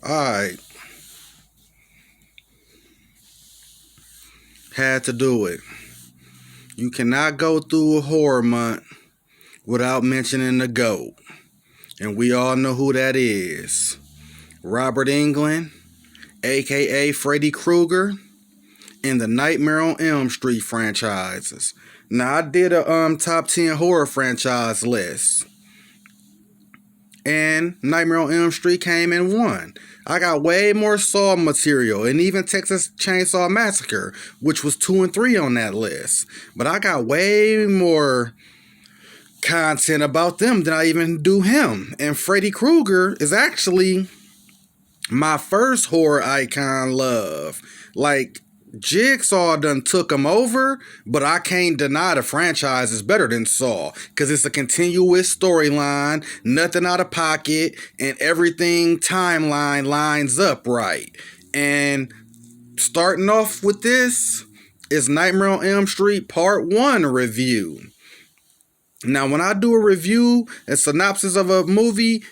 Alright, had to do it. You cannot go through a horror month without mentioning the GOAT. And we all know who that is. Robert Englund, aka Freddy Krueger, in the Nightmare on Elm Street franchises. Now I did a top 10 horror franchise list. And Nightmare on Elm Street came in one. I got way more Saw material, and even Texas Chainsaw Massacre, which was 2 and 3 on that list. But I got way more content about them than I even do him. And Freddy Krueger is actually my first horror icon love. Like, Jigsaw done took him over, but I can't deny the franchise is better than Saw, because it's a continuous storyline, nothing out of pocket, and everything timeline lines up right. And starting off with this is Nightmare on Elm Street Part 1 review. Now, when I do a review, a synopsis of a movie,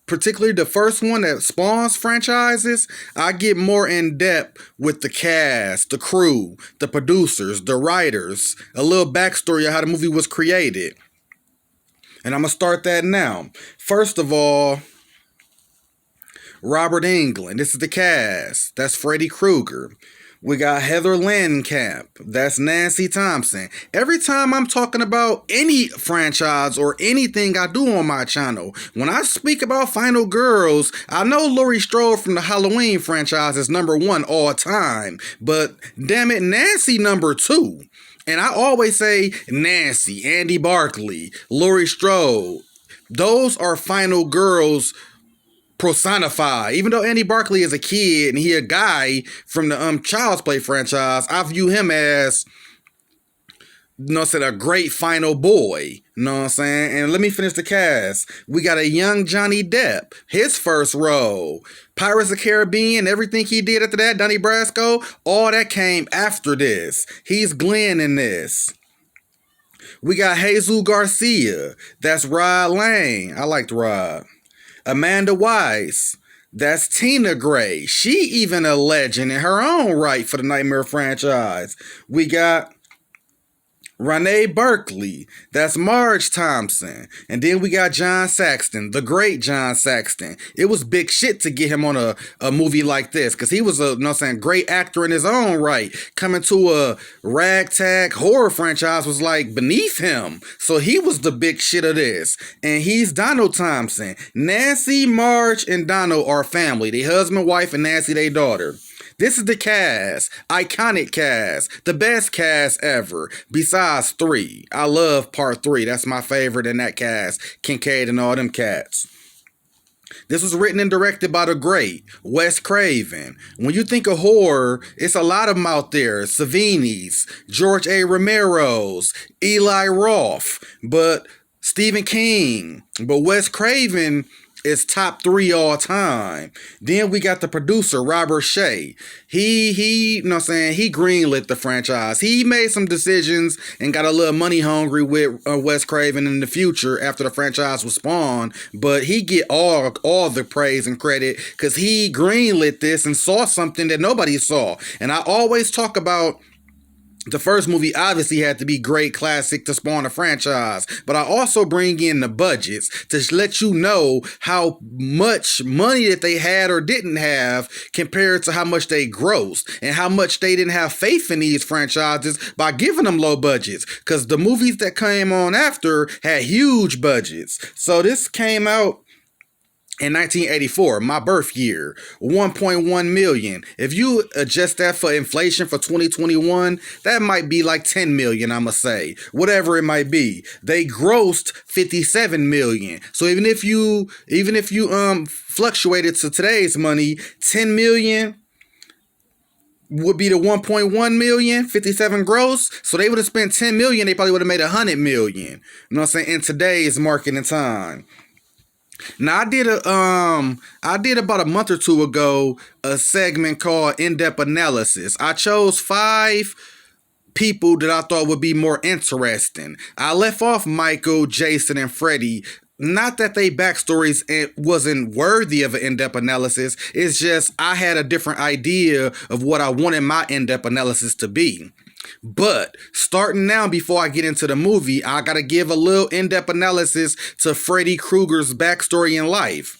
particularly the first one that spawns franchises, I get more in depth with the cast, the crew, the producers, the writers, a little backstory of how the movie was created. And I'm going to start that now. First of all, Robert Englund. This is the cast. That's Freddy Krueger. We got Heather Langenkamp. That's Nancy Thompson. Every time I'm talking about any franchise or anything I do on my channel, when I speak about Final Girls, I know Laurie Strode from the Halloween franchise is #1 all time. But damn it, Nancy #2. And I always say Nancy, Andy Barkley, Laurie Strode. Those are Final Girls personified. Even though Andy Barkley is a kid and he a guy from the Child's Play franchise, I view him as, a great final boy. You know what I'm saying? And let me finish the cast. We got a young Johnny Depp, his first role. Pirates of the Caribbean, everything he did after that, Donnie Brasco, all that came after this. He's Glenn in this. We got Jesus Garcia. That's Rod Lane. I liked Rod. Amanda Weiss, that's Tina Gray. She even a legend in her own right for the Nightmare franchise. We got Renee Berkeley, that's Marge Thompson. And then we got John Saxton, the great John Saxton. It was big shit to get him on a movie like this, because he was a great actor in his own right. Coming to a ragtag horror franchise was like beneath him. So he was the big shit of this. And he's Donald Thompson. Nancy, Marge, and Donald are family. They husband, wife, and Nancy, their daughter. This is the cast. Iconic cast. The best cast ever. Besides 3. I love part 3. That's my favorite in that cast. Kincaid and all them cats. This was written and directed by the great Wes Craven. When you think of horror, it's a lot of them out there. Savini's, George A. Romero's, Eli Roth, but Stephen King. But Wes Craven is top 3 all time. Then we got the producer, Robert Shea. He greenlit the franchise. He made some decisions and got a little money hungry with Wes Craven in the future after the franchise was spawned. But he get all the praise and credit because he greenlit this and saw something that nobody saw. And I always talk about the first movie obviously had to be great classic to spawn a franchise, but I also bring in the budgets to let you know how much money that they had or didn't have compared to how much they grossed and how much they didn't have faith in these franchises by giving them low budgets, because the movies that came on after had huge budgets. So this came out in 1984, my birth year, 1.1 million. If you adjust that for inflation for 2021, that might be like 10 million, I'ma say. Whatever it might be. They grossed 57 million. So even if you fluctuated to today's money, 10 million would be the 1.1 million, 57 gross. So they would have spent 10 million, they probably would have made 100 million. You know what I'm saying? In today's market and time. Now I did about a month or two ago a segment called In-Depth Analysis. I chose 5 people that I thought would be more interesting. I left off Michael, Jason, and Freddy not that they backstories wasn't worthy of an in-depth analysis. It's just I had a different idea of what I wanted my in-depth analysis to be. But starting now, before I get into the movie, I gotta give a little in-depth analysis to Freddy Krueger's backstory in life.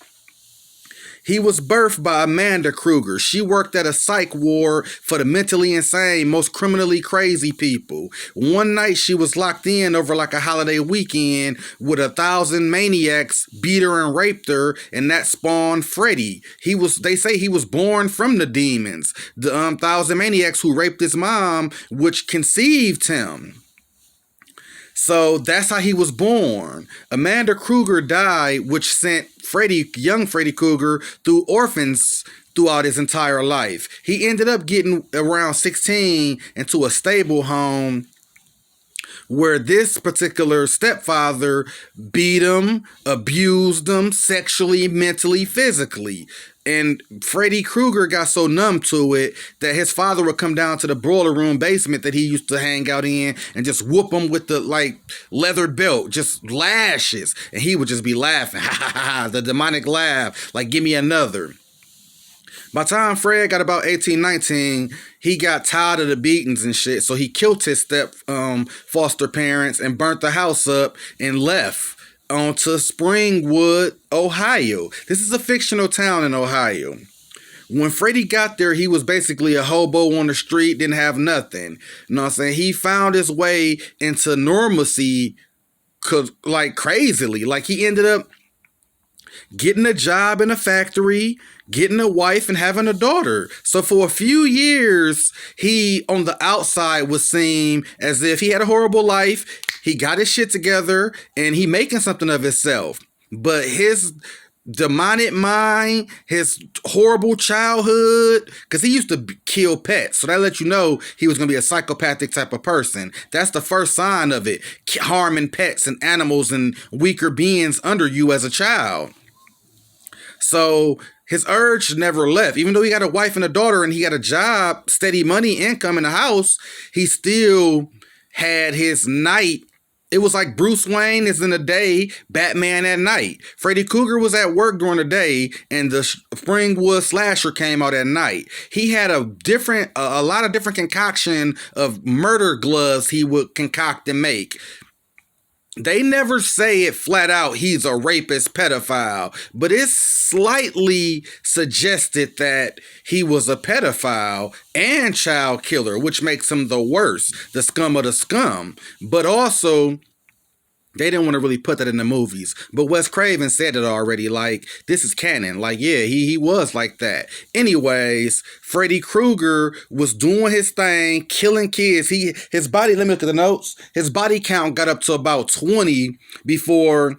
He was birthed by Amanda Krueger. She worked at a psych ward for the mentally insane, most criminally crazy people. One night she was locked in over like a holiday weekend with 1,000 maniacs, beat her and raped her, and that spawned Freddy. They say he was born from the demons. The 1,000 maniacs who raped his mom, which conceived him. So that's how he was born. Amanda Krueger died, which sent young Freddy Krueger, through orphans throughout his entire life. He ended up getting around 16 into a stable home where this particular stepfather beat him, abused him sexually, mentally, physically. And Freddy Krueger got so numb to it that his father would come down to the boiler room basement that he used to hang out in and just whoop him with the leather belt, just lashes. And he would just be laughing, ha ha ha, the demonic laugh, like give me another. By the time Fred got about 18, 19, he got tired of the beatings and shit, so he killed his foster parents and burnt the house up and left onto Springwood, Ohio. This is a fictional town in Ohio. When Freddy got there, he was basically a hobo on the street, didn't have nothing. You know what I'm saying? He found his way into normalcy crazily. Like he ended up getting a job in a factory, getting a wife, and having a daughter. So for a few years, he, on the outside, would seem as if he had a horrible life. He got his shit together, and he making something of himself. But his demonic mind, his horrible childhood, because he used to kill pets. So that let you know he was going to be a psychopathic type of person. That's the first sign of it. Harming pets and animals and weaker beings under you as a child. So his urge never left. Even though he got a wife and a daughter and he got a job, steady money, income in the house, he still had his night. It was like Bruce Wayne is in the day, Batman at night. Freddy Krueger was at work during the day, and the Springwood slasher came out at night. He had a lot of different concoction of murder gloves he would concoct and make. They never say it flat out he's a rapist pedophile, but it's slightly suggested that he was a pedophile and child killer, which makes him the worst, the scum of the scum. But also, they didn't want to really put that in the movies. But Wes Craven said it already, like, this is canon. Like, yeah, he was like that. Anyways, Freddy Krueger was doing his thing, killing kids. His body, let me look at the notes. His body count got up to about 20 before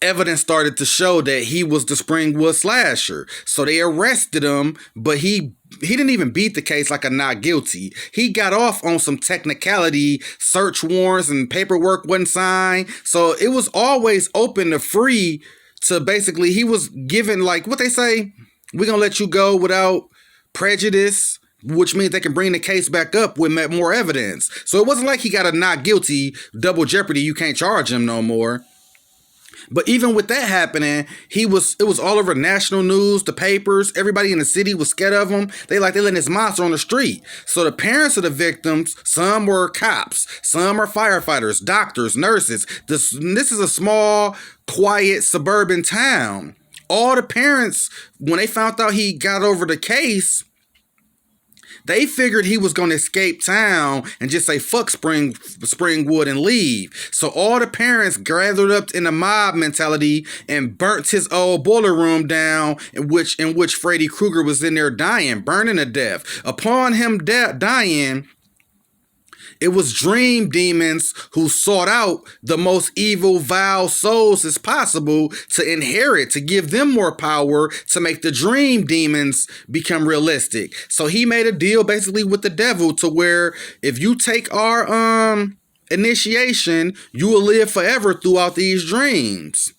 evidence started to show that he was the Springwood slasher. So they arrested him, but he didn't even beat the case like a not guilty. He got off on some technicality, search warrants and paperwork wasn't signed. So it was always open to free to basically, he was given like what they say, we're going to let you go without prejudice, which means they can bring the case back up with more evidence. So it wasn't like he got a not guilty, double jeopardy, you can't charge him no more. But even with that happening, it was all over national news, the papers, everybody in the city was scared of him. They letting this monster on the street. So the parents of the victims, some were cops, some are firefighters, doctors, nurses. This is a small, quiet, suburban town. All the parents, when they found out he got over the case, they figured he was going to escape town and just say, fuck Springwood and leave. So all the parents gathered up in a mob mentality and burnt his old boiler room down, in which Freddy Krueger was in there dying, burning to death. Upon him dying, it was dream demons who sought out the most evil, vile souls as possible to inherit, to give them more power, to make the dream demons become realistic. So he made a deal basically with the devil to where if you take our initiation, you will live forever throughout these dreams.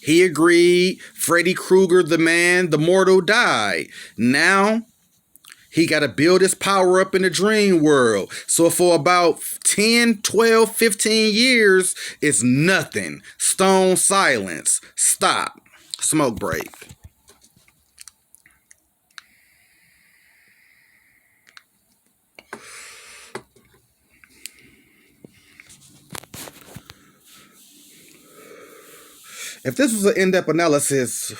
He agreed. Freddy Krueger, the man, the mortal, died. Now, He got to build his power up in the dream world. So for about 10, 12, 15 years, it's nothing. Stone silence. Stop. Smoke break. If this was an in-depth analysis,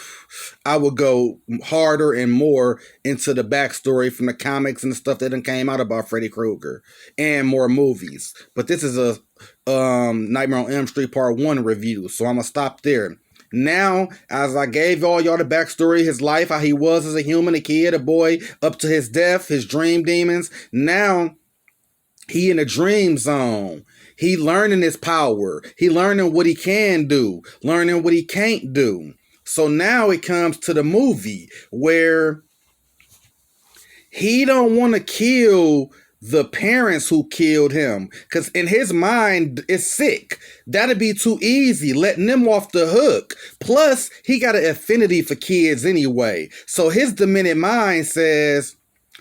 I would go harder and more into the backstory from the comics and the stuff that done came out about Freddy Krueger and more movies. But this is a Nightmare on Elm Street Part 1 review, so I'm going to stop there. Now, as I gave all y'all the backstory, his life, how he was as a human, a kid, a boy, up to his death, his dream demons, now he in a dream zone. He learning his power. He learning what he can do, learning what he can't do. So now it comes to the movie where he don't want to kill the parents who killed him, because in his mind it's sick. That'd be too easy, letting them off the hook. Plus, he got an affinity for kids anyway. So his demented mind says,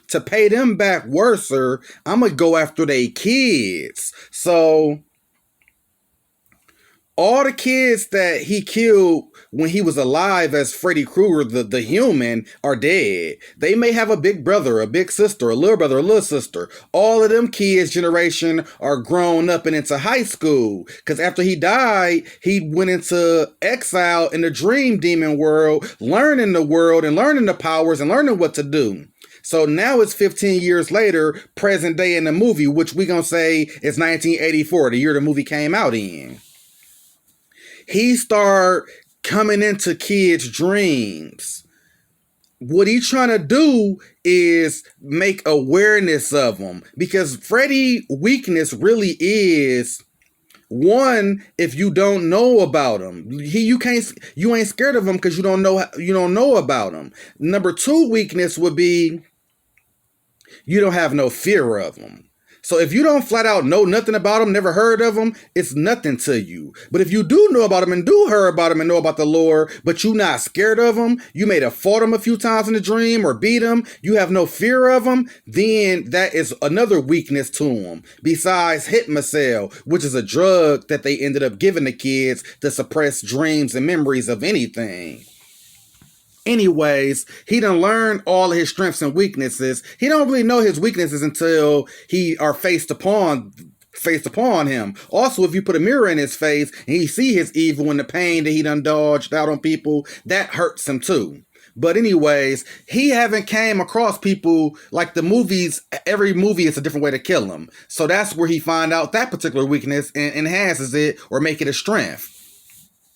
to pay them back worser, I'm going to go after they kids. So all the kids that he killed when he was alive as Freddy Krueger, the human, are dead. They may have a big brother, a big sister, a little brother, a little sister. All of them kids' generation are grown up and into high school. Because after he died, he went into exile in the dream demon world, learning the world and learning the powers and learning what to do. So now it's 15 years later, present day in the movie, which we gonna say is 1984, the year the movie came out in. He start coming into kids' dreams. What he trying to do is make awareness of them, because Freddy's weakness really is, one, if you don't know about him, you ain't scared of him because you don't know about him. Number two weakness would be you don't have no fear of him. So if you don't flat out know nothing about him, never heard of him, it's nothing to you. But if you do know about him and do hear about him and know about the lore, but you not scared of him, you may have fought him a few times in the dream or beat him, you have no fear of him, then that is another weakness to him. Besides Hypnocell, which is a drug that they ended up giving the kids to suppress dreams and memories of anything. Anyways, he done learned all of his strengths and weaknesses. He don't really know his weaknesses until he are faced upon him. Also, if you put a mirror in his face and he see his evil and the pain that he done dodged out on people, that hurts him too. But anyways, he haven't came across people like the movies. Every movie is a different way to kill him. So that's where he find out that particular weakness and enhances it or make it a strength.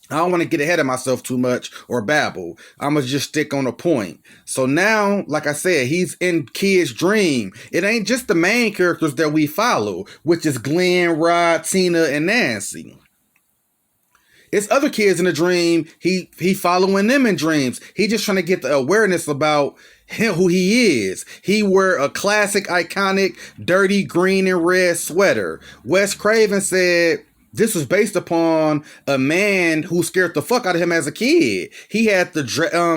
I don't want to get ahead of myself too much or babble. I'm going to just stick on a point. So now, like I said, he's in Kid's dream. It ain't just the main characters that we follow, which is Glenn, Rod, Tina, and Nancy. It's other kids in the dream. He following them in dreams. He just trying to get the awareness about him, who he is. He wear a classic, iconic, dirty green and red sweater. Wes Craven said this was based upon a man who scared the fuck out of him as a kid. He had the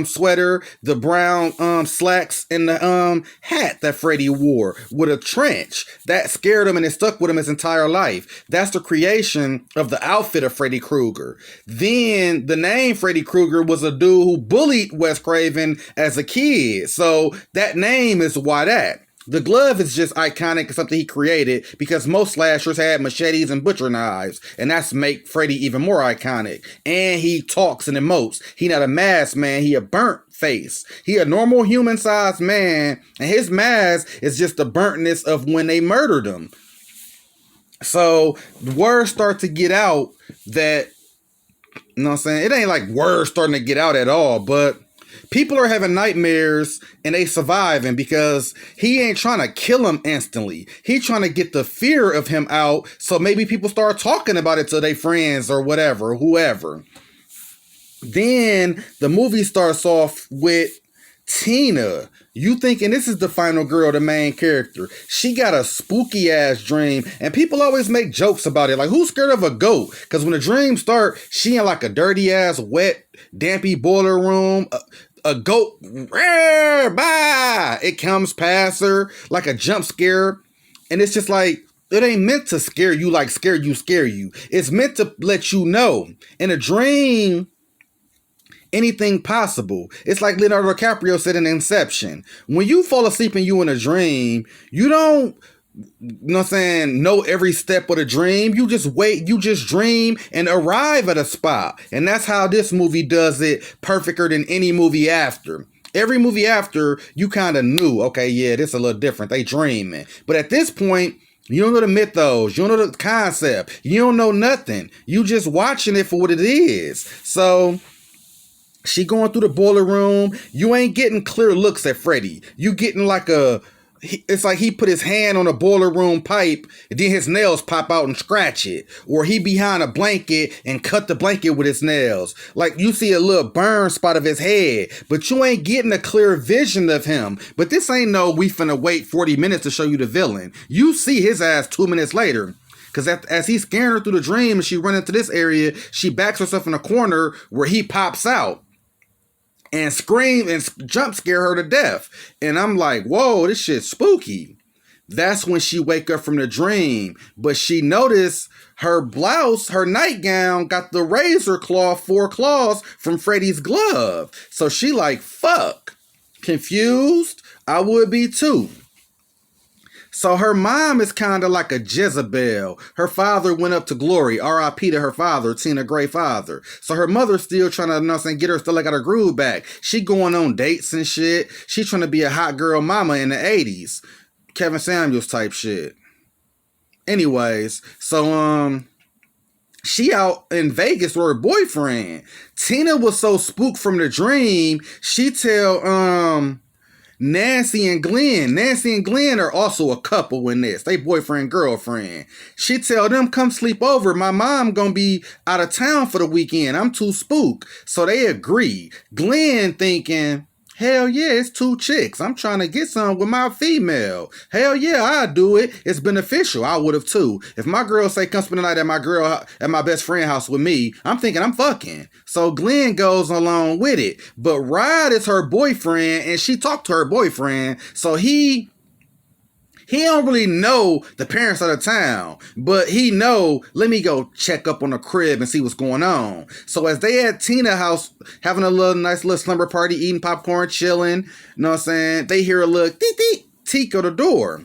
sweater, the brown slacks, and the hat that Freddy wore with a trench. That scared him and it stuck with him his entire life. That's the creation of the outfit of Freddy Krueger. Then the name Freddy Krueger was a dude who bullied Wes Craven as a kid. So that name is why that. The glove is just iconic. It's something he created because most slashers had machetes and butcher knives, and that's make Freddy even more iconic. And he talks and emotes. He not a masked man. He a burnt face. He a normal human-sized man, and his mask is just the burntness of when they murdered him. So words start to get out that, you know what I'm saying? It ain't like words starting to get out at all, but people are having nightmares and they surviving because he ain't trying to kill him instantly. He trying to get the fear of him out so maybe people start talking about it to their friends or whatever, whoever. Then the movie starts off with Tina. You thinking this is the final girl, the main character. She got a spooky ass dream and people always make jokes about it. Like, who's scared of a goat? Because when the dreams start, she in like a dirty ass, wet, dampy boiler room. a goat, rare, bye. It comes past her like a jump scare. And it's just like, it ain't meant to scare you like scare you. It's meant to let you know. In a dream, anything possible. It's like Leonardo DiCaprio said in Inception. When you fall asleep and you in a dream, you don't, you know what I'm saying, know every step of the dream. You just wait, you just dream and arrive at a spot. And that's how this movie does it perfecter than any movie after. Every movie after, you kind of knew, okay, yeah, this is a little different. They dreaming. But at this point, you don't know the mythos. You don't know the concept. You don't know nothing. You just watching it for what it is. So she going through the boiler room. You ain't getting clear looks at Freddy. You getting like it's like he put his hand on a boiler room pipe and then his nails pop out and scratch it. Or he behind a blanket and cut the blanket with his nails. Like you see a little burn spot of his head, but you ain't getting a clear vision of him. But this ain't no we finna wait 40 minutes to show you the villain. You see his ass 2 minutes later. Because as he's scaring her through the dream and she run into this area, she backs herself in a corner where he pops out and scream and jump scare her to death. And I'm like, whoa, this shit's spooky. That's when she wake up from the dream. But she noticed her blouse, her nightgown, got the razor claw, 4 claws from Freddy's glove. So she like, fuck. Confused? I would be too. So her mom is kind of like a Jezebel. Her father went up to glory. R.I.P. to her father, Tina Gray father. So her mother's still trying to, you know what I'm saying, get her, still like got her groove back. She going on dates and shit. She trying to be a hot girl mama in the 80s. Kevin Samuels type shit. Anyways, so she out in Vegas with her boyfriend. Tina was so spooked from the dream, she tell Nancy and Glenn are also a couple in this. They boyfriend, girlfriend. She tell them, come sleep over. My mom gonna be out of town for the weekend. I'm too spooked. So they agree. Glenn thinking, hell yeah, it's 2 chicks. I'm trying to get some with my female. Hell yeah, I'd do it. It's beneficial. I would have too. If my girl say, come spend the night at my best friend house with me, I'm thinking I'm fucking. So Glenn goes along with it. But Rod is her boyfriend and she talked to her boyfriend. So he don't really know the parents of the town, but he know, let me go check up on the crib and see what's going on. So as they at Tina's house, having a nice little slumber party, eating popcorn, chilling, you know what I'm saying? They hear a little teek on the door.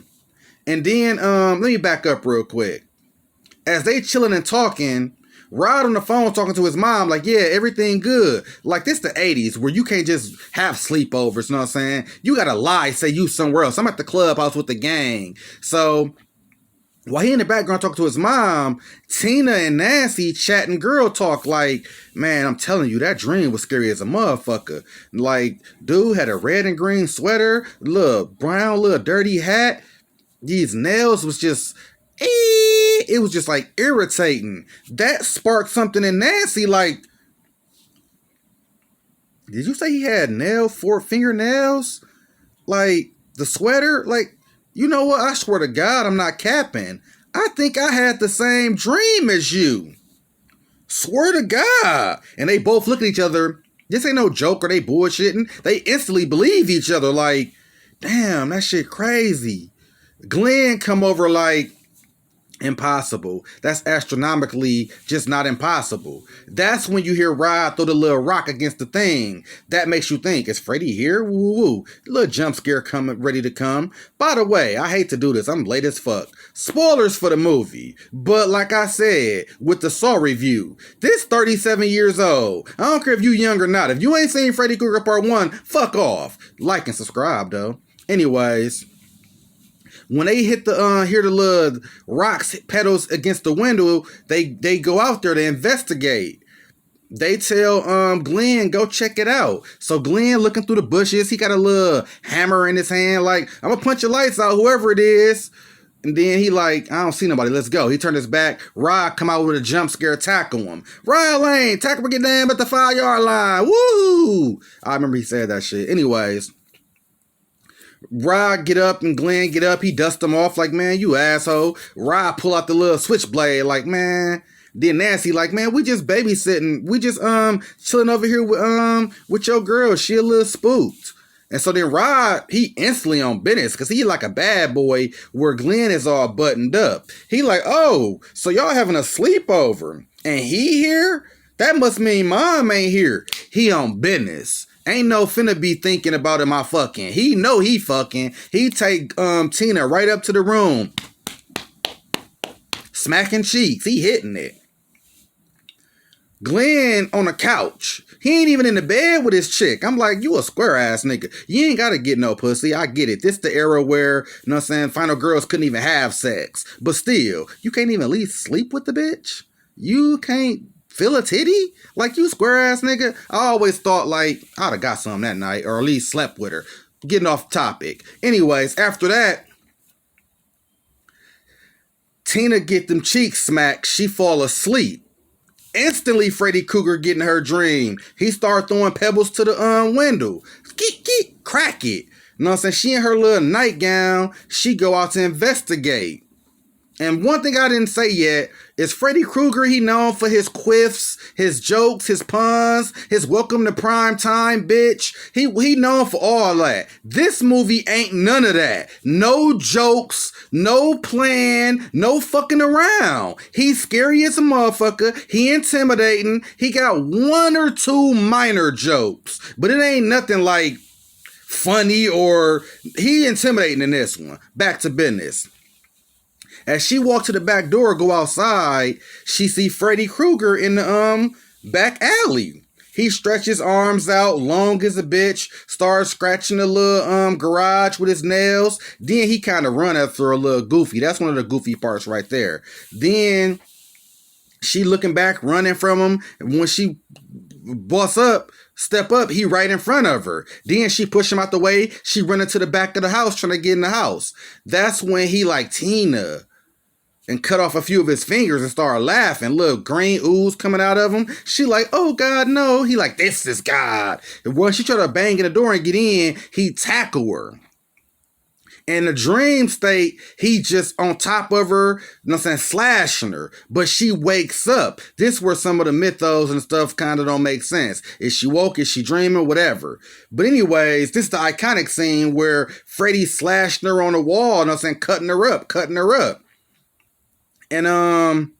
And then, let me back up real quick. As they chilling and talking, Rod on the phone talking to his mom, like, yeah, everything good. Like, this the 80s, where you can't just have sleepovers, you know what I'm saying? You gotta lie, say you somewhere else. I'm at the clubhouse with the gang. So, while he in the background talking to his mom, Tina and Nancy chatting girl talk like, man, I'm telling you, that dream was scary as a motherfucker. Like, dude had a red and green sweater, little brown, little dirty hat. These nails was just... it was just like irritating. That sparked something in Nancy like, did you say he had 4 fingernails? Like the sweater? Like, you know what? I swear to God, I'm not capping. I think I had the same dream as you. Swear to God. And they both look at each other. This ain't no joke or they bullshitting. They instantly believe each other like, damn, that shit crazy. Glenn come over like, impossible. That's astronomically just not impossible. That's when you hear Rod throw the little rock against the thing. That makes you think, is Freddy here? Woo woo. Little jump scare coming, ready to come. By the way, I hate to do this. I'm late as fuck. Spoilers for the movie. But like I said, with the Saw review, this 37 years old. I don't care if you young or not. If you ain't seen Freddy Krueger Part 1, fuck off. Like and subscribe though. Anyways, when they hit hear the little rocks pedals against the window, they go out there to investigate. They tell Glenn, go check it out. So Glenn looking through the bushes, he got a little hammer in his hand, like, I'm gonna punch your lights out, whoever it is. And then he like, I don't see nobody, let's go. He turned his back, Rod come out with a jump scare, tackle him. Rod Lane, tackle him, get down at the 5-yard line, woo! I remember he said that shit. Anyways, Rod get up and Glenn get up. He dust them off like, man, you asshole. Rod pull out the little switchblade like, man, Then Nancy like, man, we just babysitting. We just chilling over here with your girl. She a little spooked. And so then Rod, he instantly on business because he like a bad boy where Glenn is all buttoned up. He like, oh, so y'all having a sleepover and he here? That must mean mom ain't here. He on business. Ain't no finna be thinking about him, I fucking. He know he fucking. He take Tina right up to the room. Smacking cheeks. He hitting it. Glenn on the couch. He ain't even in the bed with his chick. I'm like, you a square ass nigga. You ain't gotta get no pussy. I get it. This the era where, you know what I'm saying, final girls couldn't even have sex. But still, you can't even at least sleep with the bitch? You can't feel a titty? Like, you square ass nigga? I always thought like, I'd have got some that night, or at least slept with her. Getting off topic. Anyways, after that, Tina get them cheeks smacked. She fall asleep. Instantly, Freddy Krueger get in her dream. He start throwing pebbles to the window. Crack it. You know what I'm saying? She in her little nightgown. She go out to investigate. And one thing I didn't say yet is Freddy Krueger, he known for his quiffs, his jokes, his puns, his welcome to prime time, bitch. He known for all that. This movie ain't none of that. No jokes, no plan, no fucking around. He's scary as a motherfucker. He intimidating. He got one or two minor jokes, but it ain't nothing like funny or he intimidating in this one. Back to business. As she walked to the back door, go outside, she see Freddy Krueger in the back alley. He stretches arms out, long as a bitch, starts scratching the little garage with his nails. Then he kind of run after a little goofy. That's one of the goofy parts right there. Then she looking back, running from him. And when she step up, he right in front of her. Then she push him out the way. She run into the back of the house trying to get in the house. That's when he like Tina and cut off a few of his fingers and started laughing. Little green ooze coming out of him. She like, oh God, no. He like, this is God. And when she tried to bang in the door and get in, he tackle her. In the dream state, he just on top of her, you know what I'm saying, slashing her. But she wakes up. This where some of the mythos and stuff kind of don't make sense. Is she woke? Is she dreaming? Whatever. But anyways, this is the iconic scene where Freddy slashed her on the wall, you know what I'm saying, cutting her up. And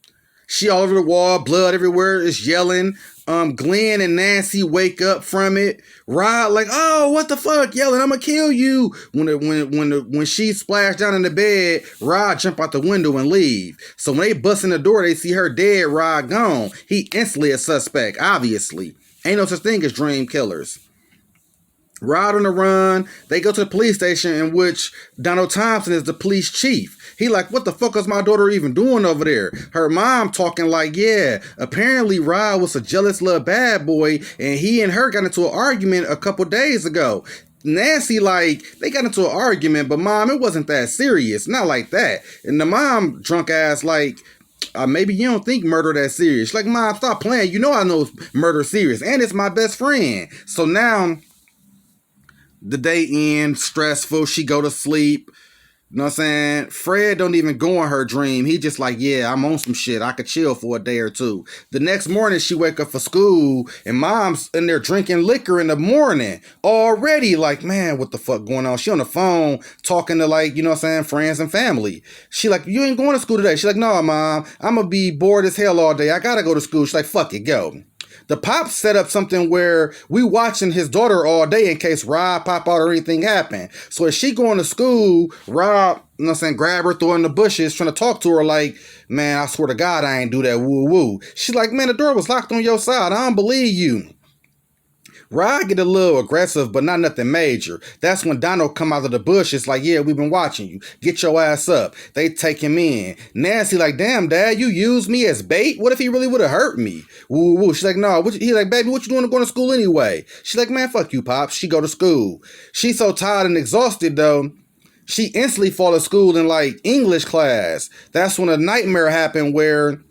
she all over the wall, blood everywhere, is yelling. Glenn and Nancy wake up from it. Rod like, oh, what the fuck, yelling, I'm gonna kill you. When she splashed down in the bed, Rod jump out the window and leave. So when they bust in the door, they see her dead, Rod gone. He instantly a suspect, obviously. Ain't no such thing as dream killers. Rod on the run. They go to the police station in which Donald Thompson is the police chief. He like, what the fuck is my daughter even doing over there? Her mom talking like, yeah, apparently Rod was a jealous little bad boy and he and her got into an argument a couple days ago. Nancy like, they got into an argument, but mom, it wasn't that serious. Not like that. And the mom drunk ass like, maybe you don't think murder that serious. She's like, mom, stop playing. You know I know murder serious and it's my best friend. So now the day ends, stressful, she go to sleep. You know what I'm saying? Fred don't even go in her dream. He just like, yeah, I'm on some shit. I could chill for a day or two. The next morning, she wake up for school, and mom's in there drinking liquor in the morning. Already, like, man, what the fuck going on? She on the phone talking to, like, you know what I'm saying, friends and family. She like, you ain't going to school today. She's like, no, mom, I'm going to be bored as hell all day. I got to go to school. She's like, fuck it, go. The pops set up something where we watching his daughter all day in case Rob pop out or anything happen. So as she going to school, Rob, you know what I'm saying, grab her, throw her in the bushes, trying to talk to her like, man, I swear to God, I ain't do that woo-woo. She's like, man, the door was locked on your side. I don't believe you. Rod get a little aggressive, but not nothing major. That's when Donald come out of the bush. It's like, yeah, we've been watching you. Get your ass up. They take him in. Nancy like, damn, Dad, you used me as bait? What if he really would have hurt me? Woo woo. She's like, no. He like, baby, what you doing going to school anyway? She's like, man, fuck you, Pops. She go to school. She's so tired and exhausted, though. She instantly fall to school in, like, English class. That's when a nightmare happened where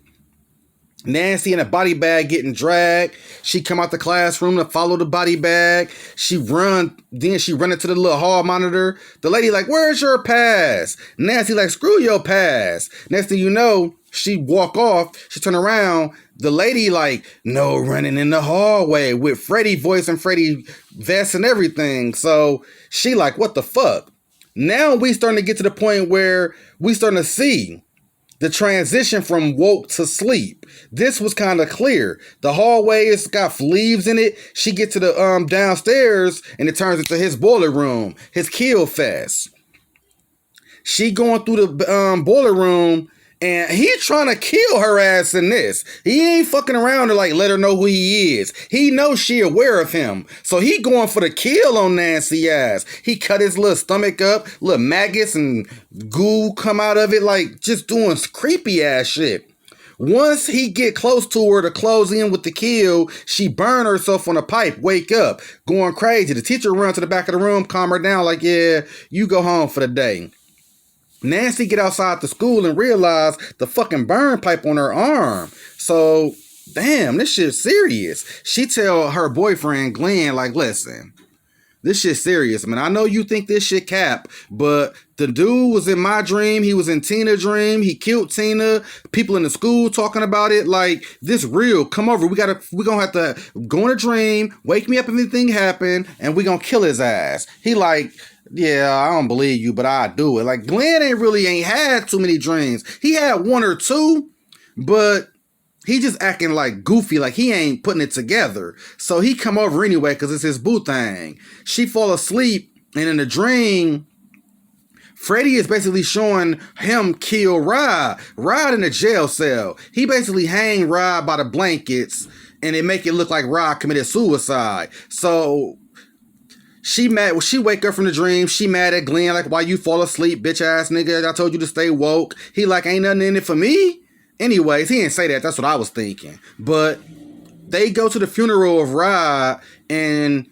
Nancy in a body bag getting dragged. She come out the classroom to follow the body bag. Then she run into the little hall monitor. The lady like, where's your pass? Nancy like, screw your pass. Next thing you know, she walk off, she turn around, the lady like, no running in the hallway with Freddy voice and Freddy vest and everything. So she like, what the fuck? Now we starting to get to the point where we starting to see the transition from woke to sleep. This was kind of clear. The hallway has got leaves in it. She gets to the downstairs and it turns into his boiler room, his kill fest. She going through the boiler room and he trying to kill her ass in this. He ain't fucking around to like let her know who he is. He knows she aware of him. So he going for the kill on Nancy ass. He cut his little stomach up, little maggots and goo come out of it, like just doing creepy ass shit. Once he get close to her to close in with the kill, she burn herself on a pipe, wake up, going crazy. The teacher run to the back of the room, calm her down like, yeah, you go home for the day. Nancy get outside the school and realize the fucking burn pipe on her arm. So, damn, this shit's serious. She tell her boyfriend, Glenn, like, listen, this shit's serious, man. I know you think this shit cap, but the dude was in my dream. He was in Tina's dream. He killed Tina. People in the school talking about it. Like, this real. Come over. We're gonna have to go in a dream, wake me up if anything happen, and we gonna kill his ass. He like, yeah, I don't believe you, but I do it. Like, Glenn ain't had too many dreams. He had one or two, but he just acting like goofy, like he ain't putting it together. So he come over anyway, because it's his boo thing. She fall asleep, and in the dream, Freddy is basically showing him kill Rod. Rod in a jail cell. He basically hang Rod by the blankets, and it make it look like Rod committed suicide. So she mad. She wake up from the dream. She mad at Glenn, like, why you fall asleep, bitch ass nigga? I told you to stay woke. He like, ain't nothing in it for me. Anyways, he didn't say that. That's what I was thinking. But they go to the funeral of Rod, and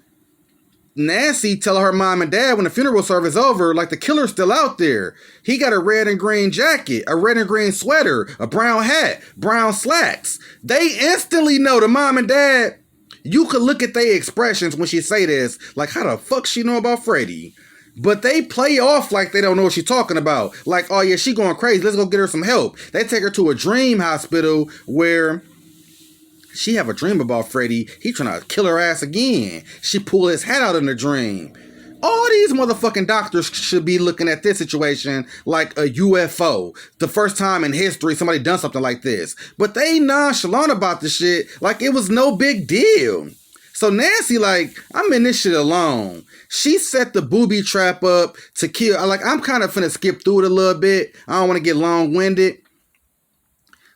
Nancy tell her mom and dad when the funeral service over, like, the killer's still out there. He got a red and green jacket, a red and green sweater, a brown hat, brown slacks. They instantly know, the mom and dad. You could look at their expressions when she say this, like, how the fuck she know about Freddy? But they play off like they don't know what she's talking about. Like, oh yeah, she going crazy. Let's go get her some help. They take her to a dream hospital where she have a dream about Freddy. He trying to kill her ass again. She pull his hat out in the dream. All these motherfucking doctors should be looking at this situation like a UFO. The first time in history somebody done something like this. But they nonchalant about the shit like it was no big deal. So Nancy like, I'm in this shit alone. She set the booby trap up to kill. I'm kind of finna skip through it a little bit. I don't want to get long-winded.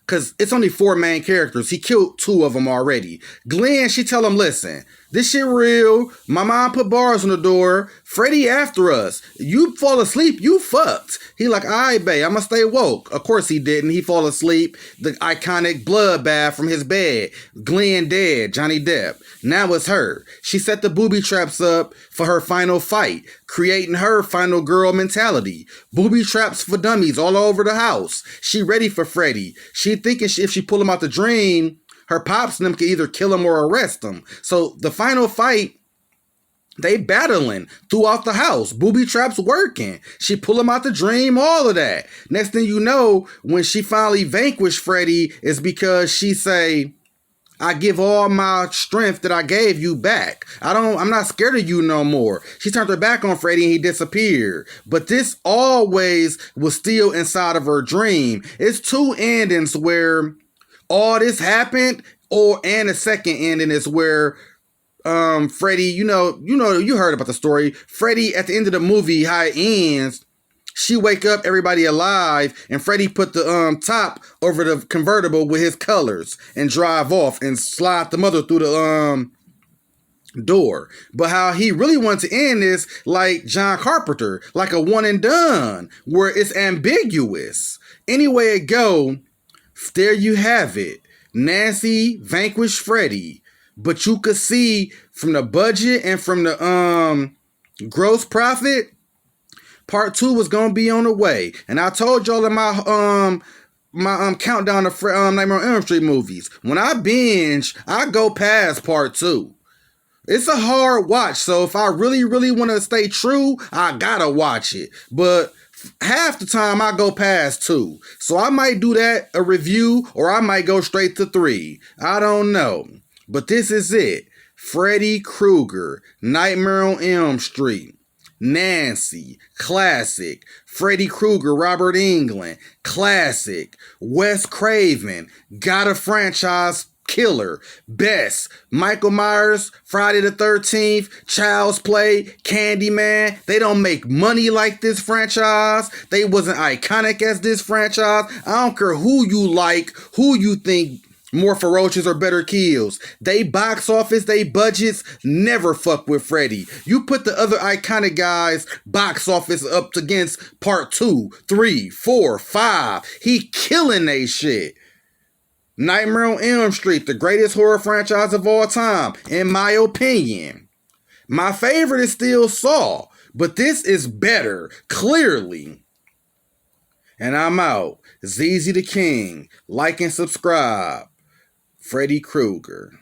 Because it's only 4 main characters. He killed 2 of them already. Glenn, she tell him, listen, this shit real. My mom put bars on the door. Freddy after us. You fall asleep, you fucked. He like, all right, babe, I'm going to stay woke. Of course he didn't. He fall asleep. The iconic bloodbath from his bed. Glenn dead. Johnny Depp. Now it's her. She set the booby traps up for her final fight, creating her final girl mentality. Booby traps for dummies all over the house. She ready for Freddy. She thinking if she pull him out the dream, her pops and them can either kill him or arrest him. So the final fight, they battling throughout the house. Booby traps working. She pull him out the dream, all of that. Next thing you know, when she finally vanquished Freddy, is because she say, I give all my strength that I gave you back. I'm not scared of you no more. She turned her back on Freddy and he disappeared. But this always was still inside of her dream. It's 2 endings where all this happened, and the second ending is where Freddy, you heard about the story. Freddy, at the end of the movie, how it ends, she wake up, everybody alive, and Freddy put the top over the convertible with his colors and drive off and slide the mother through the door. But how he really wanted to end is like John Carpenter, like a one and done, where it's ambiguous. Anyway it go, there you have it. Nancy vanquished Freddy. But you could see from the budget and from the gross profit, Part 2 was gonna be on the way, and I told y'all in my countdown of Nightmare on Elm Street movies. When I binge, I go past Part 2. It's a hard watch, so if I really, really want to stay true, I gotta watch it. But Half the time I go past 2. So I might do that, a review, or I might go straight to 3. I don't know. But this is it. Freddy Krueger, Nightmare on Elm Street, Nancy, classic. Freddy Krueger, Robert Englund, classic. Wes Craven, got a franchise killer. Best. Michael Myers, Friday the 13th, Child's Play, Candyman. They don't make money like this franchise. They wasn't iconic as this franchise. I don't care who you like, who you think more ferocious or better kills. They box office, they budgets never fuck with Freddy. You put the other iconic guys box office up against part 2, 3, 4, 5. He killing they shit. Nightmare on Elm Street, the greatest horror franchise of all time, in my opinion. My favorite is still Saw, but this is better, clearly. And I'm out. ZZ the King. Like and subscribe. Freddy Krueger.